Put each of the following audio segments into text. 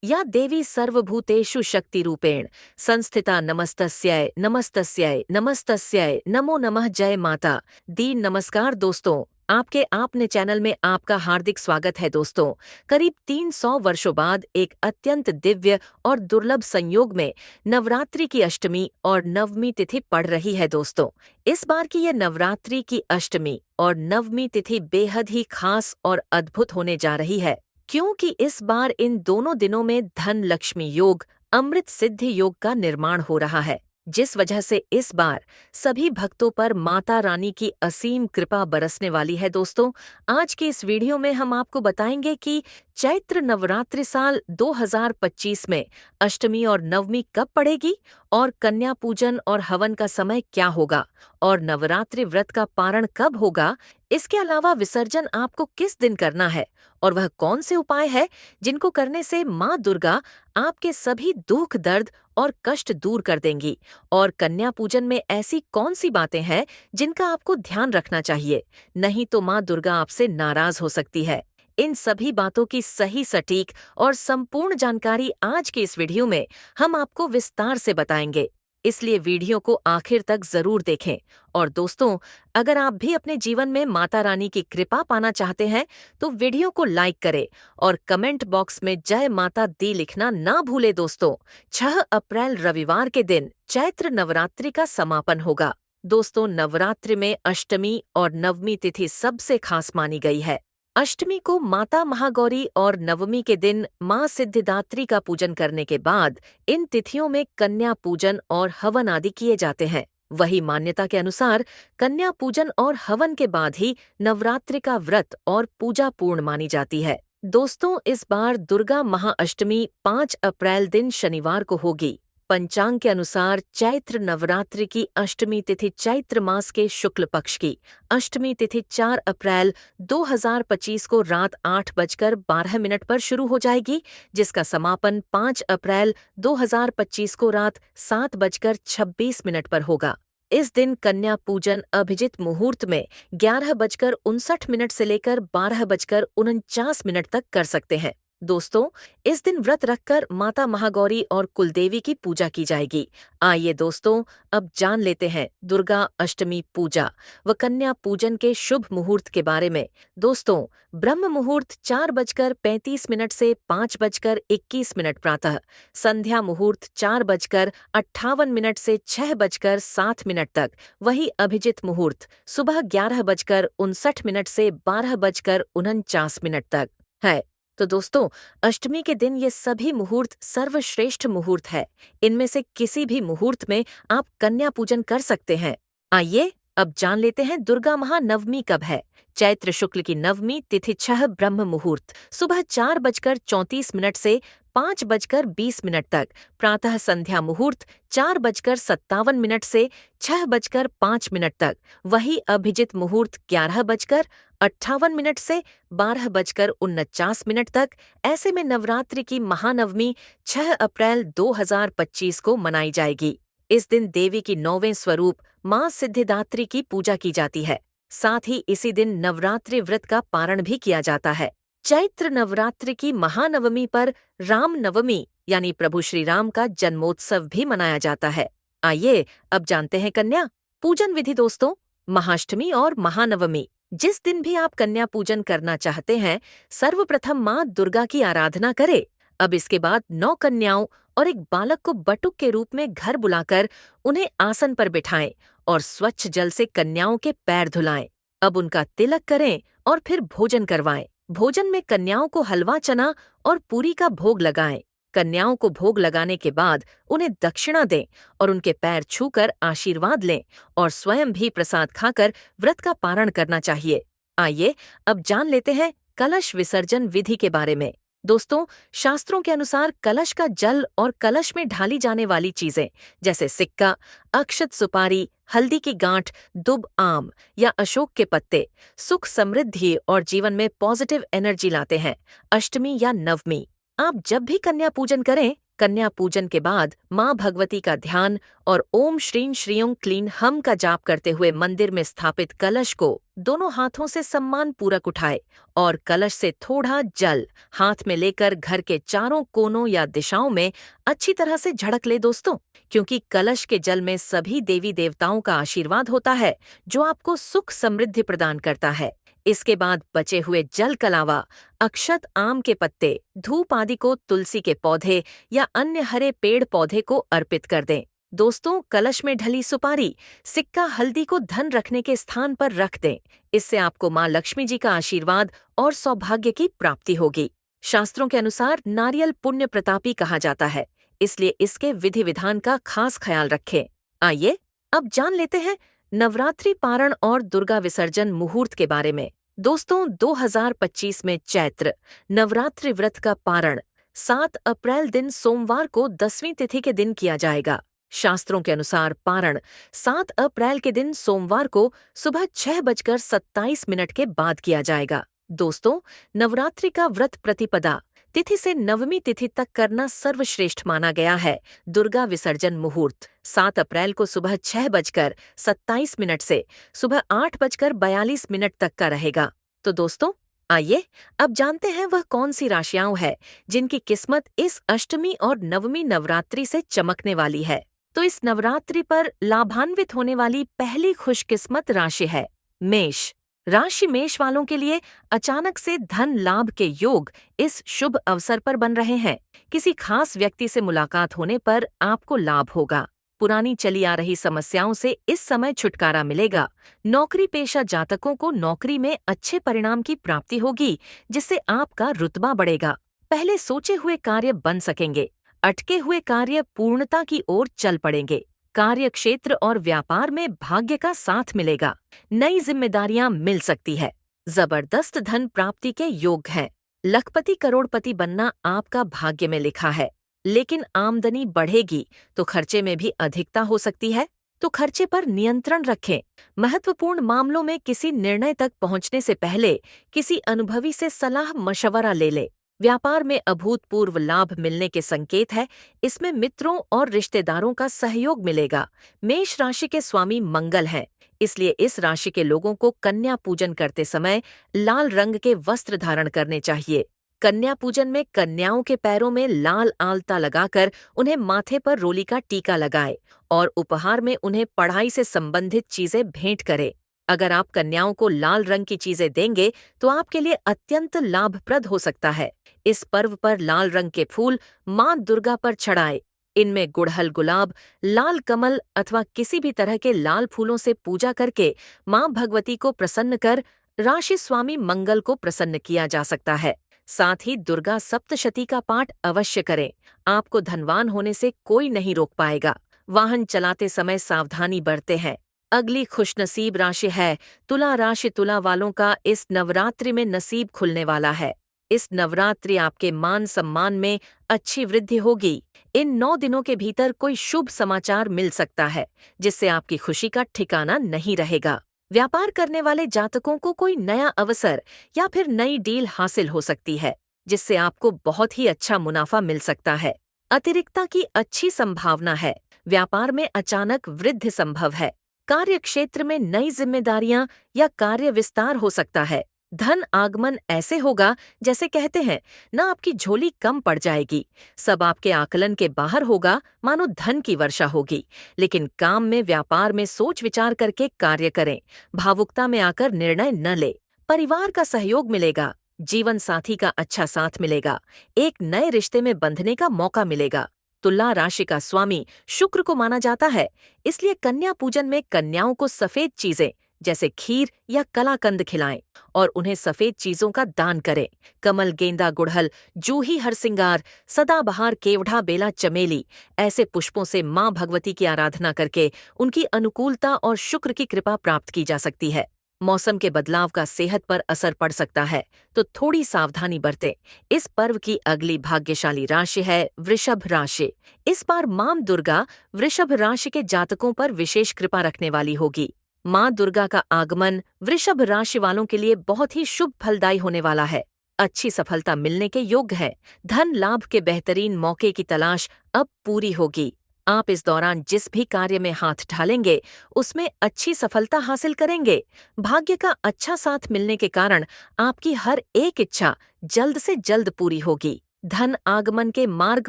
या देवी सर्वभूतेषु शक्तिरूपेण संस्थिता नमस्तस्यै नमस्तस्यै नमस्तस्यै नमो नमः। जय माता दी। नमस्कार दोस्तों, आपके आपने चैनल में आपका हार्दिक स्वागत है। दोस्तों, करीब 300 वर्षों बाद एक अत्यंत दिव्य और दुर्लभ संयोग में नवरात्रि की अष्टमी और नवमी तिथि पड़ रही है। दोस्तों, इस बार की यह नवरात्रि की अष्टमी और नवमी तिथि बेहद ही खास और अद्भुत होने जा रही है, क्योंकि इस बार इन दोनों दिनों में धन लक्ष्मी योग, अमृत सिद्धि योग का निर्माण हो रहा है, जिस वजह से इस बार सभी भक्तों पर माता रानी की असीम कृपा बरसने वाली है। दोस्तों, आज के इस वीडियो में हम आपको बताएंगे कि चैत्र नवरात्रि साल 2025 में अष्टमी और नवमी कब पड़ेगी और कन्या पूजन और हवन का समय क्या होगा और नवरात्रि व्रत का पारण कब होगा। इसके अलावा विसर्जन आपको किस दिन करना है और वह कौन से उपाय है जिनको करने से माँ दुर्गा आपके सभी दुख दर्द और कष्ट दूर कर देंगी, और कन्या पूजन में ऐसी कौन सी बातें हैं जिनका आपको ध्यान रखना चाहिए, नहीं तो माँ दुर्गा आपसे नाराज हो सकती है। इन सभी बातों की सही सटीक और संपूर्ण जानकारी आज के इस वीडियो में हम आपको विस्तार से बताएंगे, इसलिए वीडियो को आखिर तक जरूर देखें। और दोस्तों, अगर आप भी अपने जीवन में माता रानी की कृपा पाना चाहते हैं तो वीडियो को लाइक करें और कमेंट बॉक्स में जय माता दी लिखना ना भूले। दोस्तों, 6 अप्रैल रविवार के दिन चैत्र नवरात्रि का समापन होगा। दोस्तों, नवरात्रि में अष्टमी और नवमी तिथि सबसे खास मानी गई है। अष्टमी को माता महागौरी और नवमी के दिन माँ सिद्धिदात्री का पूजन करने के बाद इन तिथियों में कन्या पूजन और हवन आदि किए जाते हैं। वही मान्यता के अनुसार कन्या पूजन और हवन के बाद ही नवरात्रि का व्रत और पूजा पूर्ण मानी जाती है। दोस्तों, इस बार दुर्गा महाअष्टमी 5 अप्रैल दिन शनिवार को होगी। पंचांग के अनुसार चैत्र नवरात्रि की अष्टमी तिथि चैत्र मास के शुक्ल पक्ष की अष्टमी तिथि 4 अप्रैल 2025 को रात 8:12 पर शुरू हो जाएगी, जिसका समापन 5 अप्रैल 2025 को रात 7:26 पर होगा। इस दिन कन्या पूजन अभिजित मुहूर्त में 11:59 से लेकर 12:49 तक कर सकते हैं। दोस्तों, इस दिन व्रत रखकर माता महागौरी और कुलदेवी की पूजा की जाएगी। आइए दोस्तों, अब जान लेते हैं दुर्गा अष्टमी पूजा व कन्या पूजन के शुभ मुहूर्त के बारे में। दोस्तों, ब्रह्म मुहूर्त 4:35 से 5:21 प्रातः, संध्या मुहूर्त 4:58 से 6:07 तक, वही अभिजित मुहूर्त सुबह 11:59 से 12:49 तक है। तो दोस्तों, अष्टमी के दिन ये सभी मुहूर्त सर्वश्रेष्ठ मुहूर्त है। इनमें से किसी भी मुहूर्त में आप कन्या पूजन कर सकते हैं। आइए अब जान लेते हैं दुर्गा महानवमी कब है। चैत्र शुक्ल की नवमी तिथि 6 ब्रह्म मुहूर्त सुबह 4:34 से 5:20 तक, प्रातः संध्या मुहूर्त 4:57 से 6:05 तक, वही अभिजित मुहूर्त 11:58 से 12:49 तक। ऐसे में नवरात्रि की महानवमी 6 अप्रैल 2025 को मनाई जाएगी। इस दिन देवी की 9वें स्वरूप माँ सिद्धिदात्री की पूजा की जाती है। साथ ही इसी दिन नवरात्रि व्रत का पारण भी किया जाता है। चैत्र नवरात्रि की महानवमी पर राम नवमी यानी प्रभु श्री राम का जन्मोत्सव भी मनाया जाता है। आइए अब जानते हैं कन्या पूजन विधि। दोस्तों, महाअष्टमी और महानवमी, जिस दिन भी आप कन्या पूजन करना चाहते हैं, सर्वप्रथम माँ दुर्गा की आराधना करें। अब इसके बाद 9 कन्याओं और एक बालक को बटुक के रूप में घर बुलाकर उन्हें आसन पर बिठाएं और स्वच्छ जल से कन्याओं के पैर धुलाएं। अब उनका तिलक करें और फिर भोजन करवाएं। भोजन में कन्याओं को हलवा चना और पूरी का भोग लगाएं। कन्याओं को भोग लगाने के बाद उन्हें दक्षिणा दें और उनके पैर छूकर आशीर्वाद लें और स्वयं भी प्रसाद खाकर व्रत का पारण करना चाहिए। आइए अब जान लेते हैं कलश विसर्जन विधि के बारे में। दोस्तों, शास्त्रों के अनुसार कलश का जल और कलश में ढाली जाने वाली चीजें जैसे सिक्का, अक्षत सुपारी, हल्दी की गांठ, दुब आम या अशोक के पत्ते सुख समृद्धि और जीवन में पॉजिटिव एनर्जी लाते हैं। अष्टमी या नवमी, आप जब भी कन्या पूजन करें कन्या पूजन के बाद माँ भगवती का ध्यान और ओम श्रीं श्रीं क्लीं हम का जाप करते हुए मंदिर में स्थापित कलश को दोनों हाथों से सम्मान पूर्वक उठाए और कलश से थोड़ा जल हाथ में लेकर घर के चारों कोनों या दिशाओं में अच्छी तरह से झड़क ले दोस्तों, क्योंकि कलश के जल में सभी देवी देवताओं का आशीर्वाद होता है जो आपको सुख समृद्धि प्रदान करता है। इसके बाद बचे हुए जल के अलावा अक्षत, आम के पत्ते, धूप आदि को तुलसी के पौधे या अन्य हरे पेड़ पौधे को अर्पित कर दें। दोस्तों, कलश में ढली सुपारी, सिक्का, हल्दी को धन रखने के स्थान पर रख दें। इससे आपको माँ लक्ष्मी जी का आशीर्वाद और सौभाग्य की प्राप्ति होगी। शास्त्रों के अनुसार नारियल पुण्य प्रतापी कहा जाता है, इसलिए इसके विधि विधान का खास ख्याल रखें। आइए अब जान लेते हैं नवरात्रि पारण और दुर्गा विसर्जन मुहूर्त के बारे में। दोस्तों, 2025 में चैत्र नवरात्रि व्रत का पारण 7 अप्रैल दिन सोमवार को 10वीं तिथि के दिन किया जाएगा। शास्त्रों के अनुसार पारण 7 अप्रैल के दिन सोमवार को सुबह 6:27 के बाद किया जाएगा। दोस्तों, नवरात्रि का व्रत प्रतिपदा तिथि से 9वीं तिथि तक करना सर्वश्रेष्ठ माना गया है। दुर्गा विसर्जन मुहूर्त 7 अप्रैल को सुबह 6:27 से सुबह 8:42 तक का रहेगा। तो दोस्तों, आइए अब जानते हैं वह कौन सी राशियां हैं जिनकी किस्मत इस अष्टमी और 9वीं नवरात्रि से चमकने वाली है। तो इस नवरात्रि पर लाभान्वित होने वाली पहली खुशकिस्मत राशि है मेष राशि। मेष वालों के लिए अचानक से धन लाभ के योग इस शुभ अवसर पर बन रहे हैं। किसी खास व्यक्ति से मुलाकात होने पर आपको लाभ होगा। पुरानी चली आ रही समस्याओं से इस समय छुटकारा मिलेगा। नौकरी पेशा जातकों को नौकरी में अच्छे परिणाम की प्राप्ति होगी, जिससे आपका रुतबा बढ़ेगा। पहले सोचे हुए कार्य बन सकेंगे। अटके हुए कार्य पूर्णता की ओर चल पड़ेंगे। कार्य क्षेत्र और व्यापार में भाग्य का साथ मिलेगा। नई जिम्मेदारियां मिल सकती है। जबरदस्त धन प्राप्ति के योग हैं। लखपति करोड़पति बनना आपका भाग्य में लिखा है, लेकिन आमदनी बढ़ेगी तो खर्चे में भी अधिकता हो सकती है, तो खर्चे पर नियंत्रण रखें। महत्वपूर्ण मामलों में किसी निर्णय तक पहुंचने से पहले किसी अनुभवी से सलाह मशवरा ले ले। व्यापार में अभूतपूर्व लाभ मिलने के संकेत है। इसमें मित्रों और रिश्तेदारों का सहयोग मिलेगा। मेष राशि के स्वामी मंगल हैं, इसलिए इस राशि के लोगों को कन्या पूजन करते समय लाल रंग के वस्त्र धारण करने चाहिए। कन्या पूजन में कन्याओं के पैरों में लाल आलता लगाकर उन्हें माथे पर रोली का टीका लगाए और उपहार में उन्हें पढ़ाई से संबंधित चीजें भेंट करें। अगर आप कन्याओं को लाल रंग की चीजें देंगे तो आपके लिए अत्यंत लाभप्रद हो सकता है। इस पर्व पर लाल रंग के फूल मां दुर्गा पर चढ़ाए। इनमें गुड़हल, गुलाब, लाल कमल अथवा किसी भी तरह के लाल फूलों से पूजा करके मां भगवती को प्रसन्न कर राशि स्वामी मंगल को प्रसन्न किया जा सकता है। साथ ही दुर्गा सप्तशती का पाठ अवश्य करें। आपको धनवान होने से कोई नहीं रोक पाएगा। वाहन चलाते समय सावधानी बरते हैं। अगली खुशनसीब राशि है तुला राशि। तुला वालों का इस नवरात्रि में नसीब खुलने वाला है। इस नवरात्रि आपके मान सम्मान में अच्छी वृद्धि होगी। इन 9 दिनों के भीतर कोई शुभ समाचार मिल सकता है, जिससे आपकी खुशी का ठिकाना नहीं रहेगा। व्यापार करने वाले जातकों को कोई नया अवसर या फिर नई डील हासिल हो सकती है, जिससे आपको बहुत ही अच्छा मुनाफा मिल सकता है। अतिरिक्ता की अच्छी संभावना है। व्यापार में अचानक वृद्धि संभव है। कार्य क्षेत्र में नई जिम्मेदारियां या कार्य विस्तार हो सकता है। धन आगमन ऐसे होगा जैसे कहते हैं न, आपकी झोली कम पड़ जाएगी। सब आपके आकलन के बाहर होगा, मानो धन की वर्षा होगी। लेकिन काम में, व्यापार में सोच विचार करके कार्य करें। भावुकता में आकर निर्णय न ले। परिवार का सहयोग मिलेगा। जीवन साथी का अच्छा साथ मिलेगा। एक नए रिश्ते में बंधने का मौका मिलेगा। तुला राशि का स्वामी शुक्र को माना जाता है, इसलिए कन्या पूजन में कन्याओं को सफेद चीजें जैसे खीर या कलाकंद खिलाएं और उन्हें सफेद चीजों का दान करें। कमल, गेंदा, गुड़हल, जूही, हरसिंगार, सदाबहार, केवढ़ा, बेला, चमेली ऐसे पुष्पों से मां भगवती की आराधना करके उनकी अनुकूलता और शुक्र की कृपा प्राप्त की जा सकती है। मौसम के बदलाव का सेहत पर असर पड़ सकता है, तो थोड़ी सावधानी बरतें। इस पर्व की अगली भाग्यशाली राशि है वृषभ राशि। इस बार मां दुर्गा वृषभ राशि के जातकों पर विशेष कृपा रखने वाली होगी। मां दुर्गा का आगमन वृषभ राशि वालों के लिए बहुत ही शुभ फलदायी होने वाला है। अच्छी सफलता मिलने के योग्य है। धन लाभ के बेहतरीन मौके की तलाश अब पूरी होगी। आप इस दौरान जिस भी कार्य में हाथ डालेंगे उसमें अच्छी सफलता हासिल करेंगे। भाग्य का अच्छा साथ मिलने के कारण आपकी हर एक इच्छा जल्द से जल्द पूरी होगी। धन आगमन के मार्ग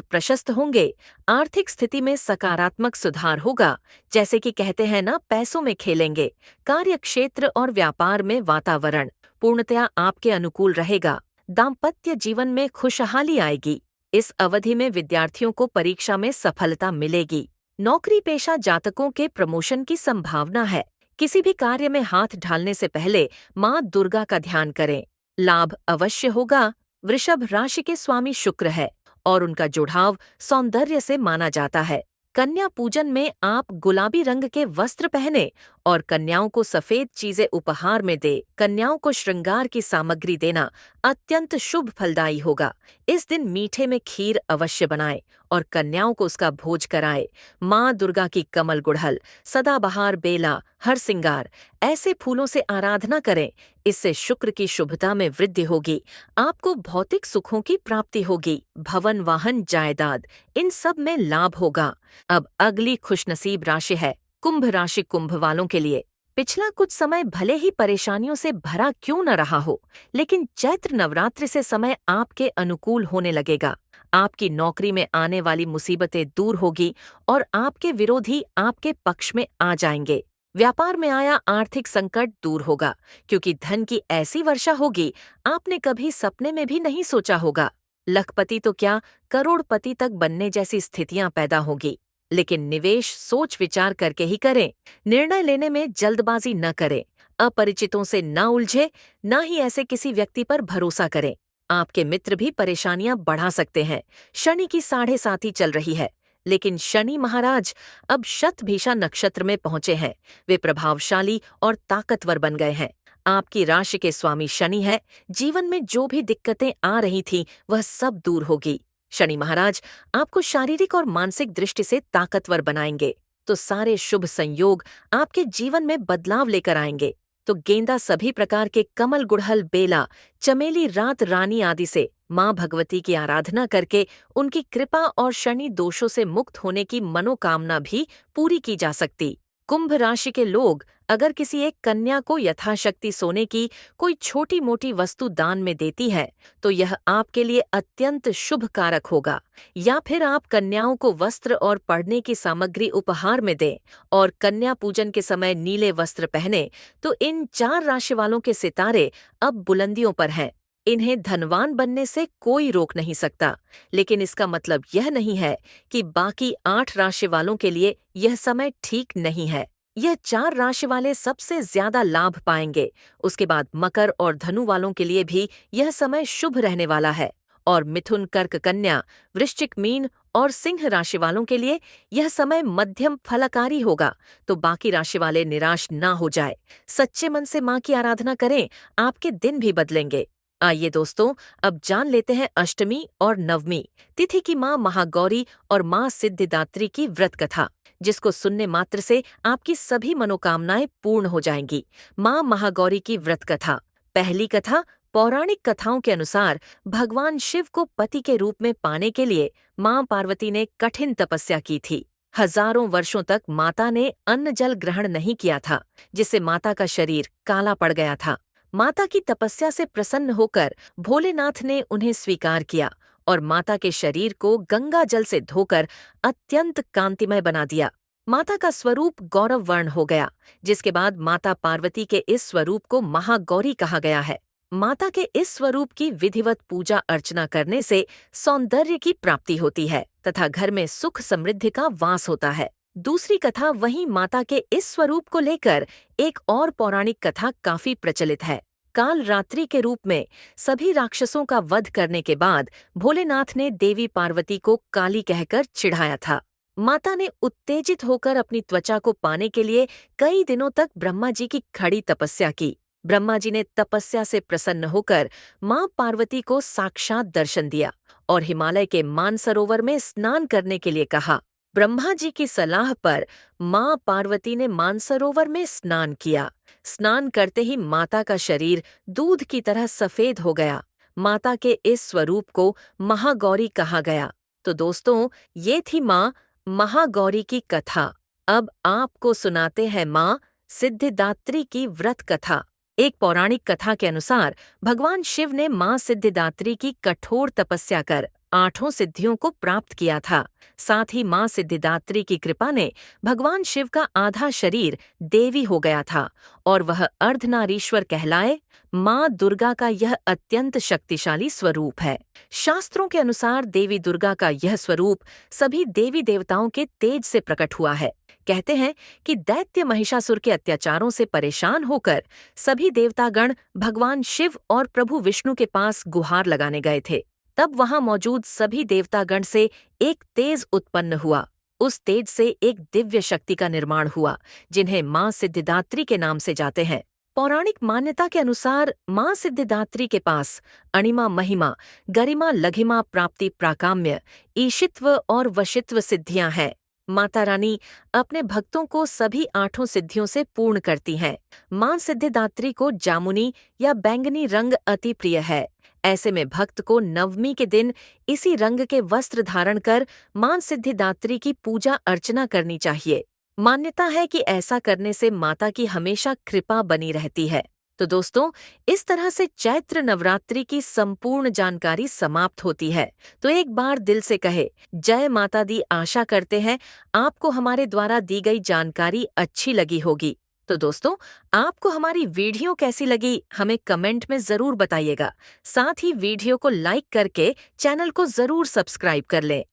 प्रशस्त होंगे। आर्थिक स्थिति में सकारात्मक सुधार होगा। जैसे कि कहते हैं ना, पैसों में खेलेंगे। कार्य क्षेत्र और व्यापार में वातावरण पूर्णतया आपके अनुकूल रहेगा। दाम्पत्य जीवन में खुशहाली आएगी। इस अवधि में विद्यार्थियों को परीक्षा में सफलता मिलेगी। नौकरी पेशा जातकों के प्रमोशन की संभावना है। किसी भी कार्य में हाथ डालने से पहले माँ दुर्गा का ध्यान करें। लाभ अवश्य होगा। वृषभ राशि के स्वामी शुक्र है और उनका जुड़ाव सौंदर्य से माना जाता है। कन्या पूजन में आप गुलाबी रंग के वस्त्र पहने और कन्याओं को सफेद चीजें उपहार में दे। कन्याओं को श्रृंगार की सामग्री देना अत्यंत शुभ फलदायी होगा। इस दिन मीठे में खीर अवश्य बनाएं और कन्याओं को उसका भोज कराएं। माँ दुर्गा की कमल गुड़हल, सदाबहार बेला, हरसिंगार ऐसे फूलों से आराधना करें। इससे शुक्र की शुभता में वृद्धि होगी। आपको भौतिक सुखों की प्राप्ति होगी। भवन वाहन जायदाद इन सब में लाभ होगा। अब अगली खुशनसीब राशि है कुंभ राशि। कुंभ वालों के लिए पिछला कुछ समय भले ही परेशानियों से भरा क्यों न रहा हो, लेकिन चैत्र नवरात्रि से समय आपके अनुकूल होने लगेगा। आपकी नौकरी में आने वाली मुसीबतें दूर होगी और आपके विरोधी आपके पक्ष में आ जाएंगे। व्यापार में आया आर्थिक संकट दूर होगा, क्योंकि धन की ऐसी वर्षा होगी आपने कभी सपने में भी नहीं सोचा होगा। लखपति तो क्या, करोड़पति तक बनने जैसी स्थितियां पैदा होगी। लेकिन निवेश सोच विचार करके ही करें। निर्णय लेने में जल्दबाजी न करें। अपरिचितों से न उलझे, न ही ऐसे किसी व्यक्ति पर भरोसा करें। आपके मित्र भी परेशानियां बढ़ा सकते हैं। शनि की 7.5 चल रही है, लेकिन शनि महाराज अब शतभिषा नक्षत्र में पहुंचे हैं। वे प्रभावशाली और ताकतवर बन गए हैं। आपकी राशि के स्वामी शनि है। जीवन में जो भी दिक्कतें आ रही थीं वह सब दूर होगी। शनि महाराज आपको शारीरिक और मानसिक दृष्टि से ताकतवर बनाएंगे, तो सारे शुभ संयोग आपके जीवन में बदलाव लेकर आएंगे। तो गेंदा सभी प्रकार के कमल गुड़हल बेला चमेली रात रानी आदि से माँ भगवती की आराधना करके उनकी कृपा और शनि दोषों से मुक्त होने की मनोकामना भी पूरी की जा सकती। कुंभ राशि के लोग अगर किसी एक कन्या को यथाशक्ति सोने की कोई छोटी मोटी वस्तु दान में देती है तो यह आपके लिए अत्यंत शुभ कारक होगा। या फिर आप कन्याओं को वस्त्र और पढ़ने की सामग्री उपहार में दें और कन्या पूजन के समय नीले वस्त्र पहने, तो इन 4 राशि वालों के सितारे अब बुलंदियों पर हैं। इन्हें धनवान बनने से कोई रोक नहीं सकता। लेकिन इसका मतलब यह नहीं है कि बाकी 8 राशि वालों के लिए यह समय ठीक नहीं है। यह 4 राशि वाले सबसे ज्यादा लाभ पाएंगे। उसके बाद मकर और धनु वालों के लिए भी यह समय शुभ रहने वाला है। और मिथुन, कर्क, कन्या, वृश्चिक, मीन और सिंह राशि वालों के लिए यह समय मध्यम फलकारी होगा। तो बाकी राशि वाले निराश ना हो जाए। सच्चे मन से माँ की आराधना करें, आपके दिन भी बदलेंगे। आइए दोस्तों, अब जान लेते हैं अष्टमी और नवमी तिथि की माँ महागौरी और माँ सिद्धिदात्री की व्रत कथा, जिसको सुनने मात्र से आपकी सभी मनोकामनाएं पूर्ण हो जाएंगी। माँ महागौरी की व्रत कथा। पहली कथा। पौराणिक कथाओं के अनुसार भगवान शिव को पति के रूप में पाने के लिए माँ पार्वती ने कठिन तपस्या की थी। हजारों वर्षों तक माता ने अन्न जल ग्रहण नहीं किया था, जिससे माता का शरीर काला पड़ गया था। माता की तपस्या से प्रसन्न होकर भोलेनाथ ने उन्हें स्वीकार किया और माता के शरीर को गंगा जल से धोकर अत्यंत कांतिमय बना दिया। माता का स्वरूप गौरव वर्ण हो गया, जिसके बाद माता पार्वती के इस स्वरूप को महागौरी कहा गया है। माता के इस स्वरूप की विधिवत पूजा अर्चना करने से सौंदर्य की प्राप्ति होती है तथा घर में सुख समृद्धि का वास होता है। दूसरी कथा। वहीं माता के इस स्वरूप को लेकर एक और पौराणिक कथा काफी प्रचलित है। काल रात्रि के रूप में सभी राक्षसों का वध करने के बाद भोलेनाथ ने देवी पार्वती को काली कहकर चिढ़ाया था। माता ने उत्तेजित होकर अपनी त्वचा को पाने के लिए कई दिनों तक ब्रह्मा जी की खड़ी तपस्या की। ब्रह्मा जी ने तपस्या से प्रसन्न होकर मां पार्वती को साक्षात दर्शन दिया और हिमालय के मानसरोवर में स्नान करने के लिए कहा। ब्रह्मा जी की सलाह पर मां पार्वती ने मानसरोवर में स्नान किया। स्नान करते ही माता का शरीर दूध की तरह सफेद हो गया। माता के इस स्वरूप को महागौरी कहा गया। तो दोस्तों, ये थी माँ महागौरी की कथा। अब आपको सुनाते हैं माँ सिद्धिदात्री की व्रत कथा। एक पौराणिक कथा के अनुसार भगवान शिव ने माँ सिद्धिदात्री की कठोर तपस्या कर 8 सिद्धियों को प्राप्त किया था। साथ ही माँ सिद्धिदात्री की कृपा ने भगवान शिव का आधा शरीर देवी हो गया था और वह अर्धनारीश्वर कहलाए। माँ दुर्गा का यह अत्यंत शक्तिशाली स्वरूप है। शास्त्रों के अनुसार देवी दुर्गा का यह स्वरूप सभी देवी देवताओं के तेज से प्रकट हुआ है। कहते हैं कि दैत्य महिषासुर के अत्याचारों से परेशान होकर सभी देवतागण भगवान शिव और प्रभु विष्णु के पास गुहार लगाने गए थे। तब वहां मौजूद सभी देवतागण से एक तेज उत्पन्न हुआ। उस तेज से एक दिव्य शक्ति का निर्माण हुआ, जिन्हें माँ सिद्धिदात्री के नाम से जाते हैं। पौराणिक मान्यता के अनुसार माँ सिद्धिदात्री के पास अणिमा महिमा, गरिमा लघिमा प्राप्ति प्राकाम्य, ईशित्व और वशित्व सिद्धियां हैं। माता रानी अपने भक्तों को सभी 8 सिद्धियों से पूर्ण करती हैं। माँ सिद्धिदात्री को जामुनी या बैंगनी रंग अति प्रिय है। ऐसे में भक्त को नवमी के दिन इसी रंग के वस्त्र धारण कर माँ सिद्धिदात्री की पूजा अर्चना करनी चाहिए। मान्यता है कि ऐसा करने से माता की हमेशा कृपा बनी रहती है। तो दोस्तों, इस तरह से चैत्र नवरात्रि की संपूर्ण जानकारी समाप्त होती है। तो एक बार दिल से कहे जय माता दी। आशा करते हैं आपको हमारे द्वारा दी गई जानकारी अच्छी लगी होगी। तो दोस्तों, आपको हमारी वीडियो कैसी लगी हमें कमेंट में ज़रूर बताइएगा। साथ ही वीडियो को लाइक करके चैनल को ज़रूर सब्सक्राइब कर लें।